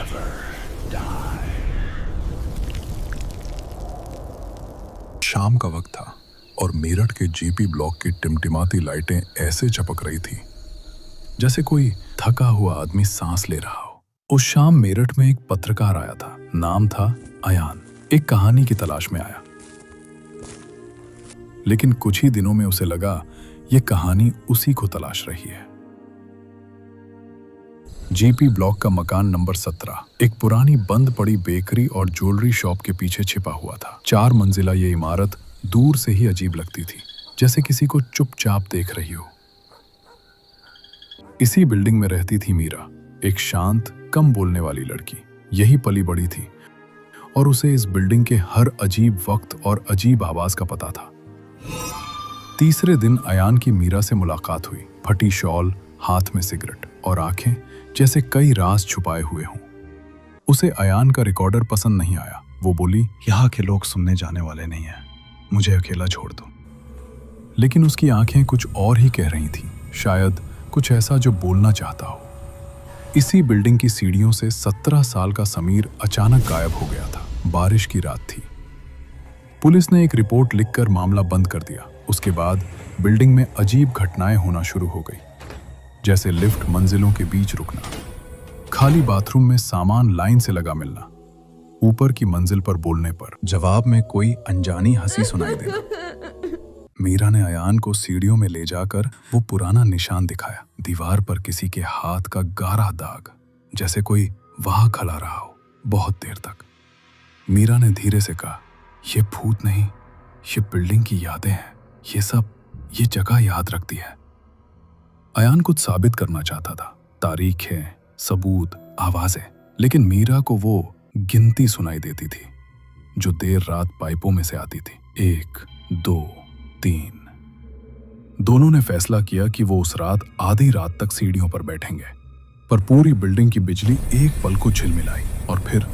never die. शाम का वक्त था और मेरठ के जीपी ब्लॉक की टिमटिमाती लाइटें ऐसे चपक रही थी जैसे कोई थका हुआ आदमी सांस ले रहा हो। उस शाम मेरठ में एक पत्रकार आया था। नाम था अयान। एक कहानी की तलाश में आया, लेकिन कुछ ही दिनों में उसे लगा ये कहानी उसी को तलाश रही है। जीपी ब्लॉक का मकान नंबर 17 एक पुरानी बंद पड़ी बेकरी और ज्वेलरी शॉप के पीछे छिपा हुआ था। 4 मंजिला ये इमारत दूर से ही अजीब लगती थी, जैसे किसी को चुपचाप देख रही हो। इसी बिल्डिंग में रहती थी मीरा, एक शांत, कम बोलने वाली लड़की। यही पली बड़ी थी और उसे इस बिल्डिंग के हर अजीब वक्त और अजीब आवाज का पता था। तीसरे दिन अयान की मीरा से मुलाकात हुई। फटी शॉल, हाथ में सिगरेट और आंखें जैसे कई राज छुपाए हुए हों। उसे अयान का रिकॉर्डर पसंद नहीं आया। वो बोली, यहाँ के लोग सुनने जाने वाले नहीं हैं, मुझे अकेला छोड़ दो। लेकिन उसकी आंखें कुछ और ही कह रही थीं, शायद कुछ ऐसा जो बोलना चाहता हो। इसी बिल्डिंग की सीढ़ियों से 17 साल का समीर अचानक गायब हो गया था। बारिश की रात थी। पुलिस ने एक रिपोर्ट लिखकर मामला बंद कर दिया। उसके बाद बिल्डिंग में अजीब घटनाएं होना शुरू हो गई, जैसे लिफ्ट मंजिलों के बीच रुकना, खाली बाथरूम में सामान लाइन से लगा मिलना, ऊपर की मंजिल पर बोलने पर जवाब में कोई अनजानी हंसी सुनाई देना। मीरा ने अयान को सीढ़ियों में ले जाकर वो पुराना निशान दिखाया। दीवार पर किसी के हाथ का गाढ़ा दाग, जैसे कोई वहां खड़ा रहा हो बहुत देर तक। मीरा ने धीरे से कहा, ये भूत नहीं, ये बिल्डिंग की यादें हैं। ये जगह याद रखती है। अयान कुछ साबित करना चाहता था, तारीखें, सबूत, आवाजें, लेकिन मीरा को वो गिनती सुनाई देती थी जो देर रात पाइपों में से आती थी। 1, 2, 3। दोनों ने फैसला किया कि वो उस रात आधी रात तक सीढ़ियों पर बैठेंगे, पर पूरी बिल्डिंग की बिजली एक पल को झिलमिलाई और फिर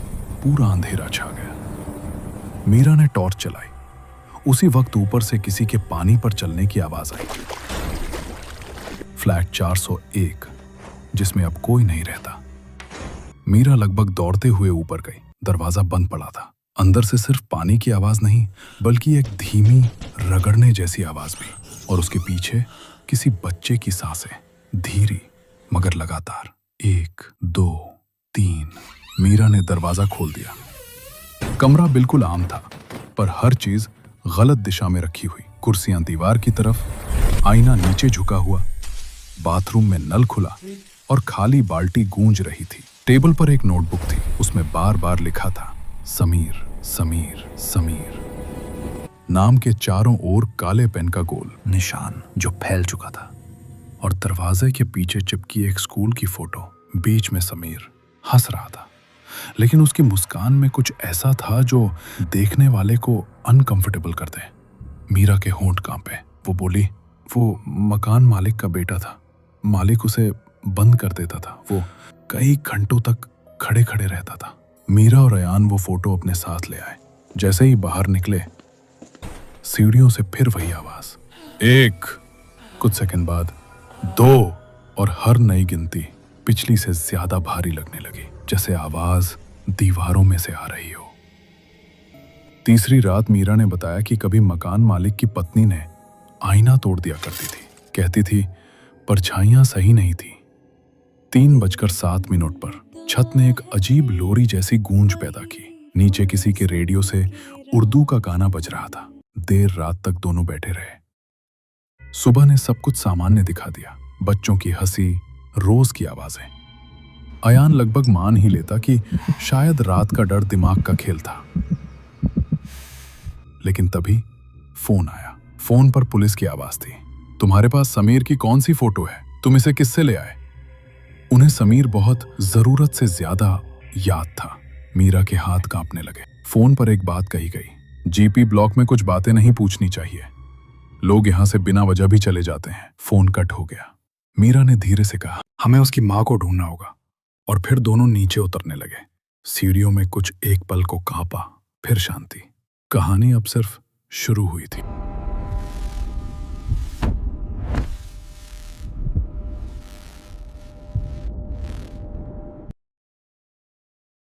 पूरा अंधेरा छा गया। मीरा ने टॉर्च चलाई। उसी वक्त ऊपर से किसी के पानी पर चलने की आवाज आई। फ्लैट 401, जिसमें अब कोई नहीं रहता। मीरा लगभग दौड़ते हुए ऊपर गई। दरवाजा बंद पड़ा था। अंदर से सिर्फ पानी की आवाज नहीं, बल्कि एक धीमी रगड़ने जैसी आवाज भी, और उसके पीछे किसी बच्चे की सांसें, धीरी मगर लगातार। 1, 2, 3। मीरा ने दरवाजा खोल दिया। कमरा बिल्कुल आम था, पर हर चीज गलत दिशा में रखी हुई। कुर्सियां दीवार की तरफ, आईना नीचे झुका हुआ, बाथरूम में नल खुला और खाली बाल्टी गूंज रही थी। टेबल पर एक नोटबुक थी, उसमें बार बार लिखा था, समीर, समीर, समीर। नाम के चारों ओर काले पेन का गोल निशान जो फैल चुका था, और दरवाजे के पीछे चिपकी एक स्कूल की फोटो। बीच में समीर हंस रहा था, लेकिन उसकी मुस्कान में कुछ ऐसा था जो देखने वाले को अनकंफर्टेबल कर दे। मीरा के होंठ कांपे। वो बोली, वो मकान मालिक का बेटा था। मालिक उसे बंद कर देता था। वो कई घंटों तक खड़े खड़े रहता था। मीरा और अयान वो फोटो अपने साथ ले आए। जैसे ही बाहर निकले, सीढ़ियों से फिर वही आवाज। 1, कुछ सेकंड बाद 2, और हर नई गिनती पिछली से ज्यादा भारी लगने लगी, जैसे आवाज दीवारों में से आ रही हो। तीसरी रात मीरा ने बताया कि कभी मकान मालिक की पत्नी ने आईना तोड़ दिया करती थी। कहती थी परछाइयां सही नहीं थी। 3:07 पर छत ने एक अजीब लोरी जैसी गूंज पैदा की। नीचे किसी के रेडियो से उर्दू का गाना बज रहा था। देर रात तक दोनों बैठे रहे। सुबह ने सब कुछ सामान्य दिखा दिया। बच्चों की हंसी, रोज की आवाजें। अयान लगभग मान ही लेता कि शायद रात का डर दिमाग का खेल था। लेकिन तभी फोन आया। फोन पर पुलिस की आवाज थी, तुम्हारे पास समीर की कौन सी फोटो है? तुम इसे किससे ले आए? उन्हें समीर बहुत जरूरत से ज्यादा याद था। मीरा के हाथ कांपने लगे। फोन पर एक बात कही गई, जीपी ब्लॉक में कुछ बातें नहीं पूछनी चाहिए, लोग यहां से बिना वजह भी चले जाते हैं। फोन कट हो गया। मीरा ने धीरे से कहा, हमें उसकी मां को ढूंढना होगा। और फिर दोनों नीचे उतरने लगे। सीढ़ियों में कुछ एक पल को कांपा, फिर शांति। कहानी अब सिर्फ शुरू हुई थी।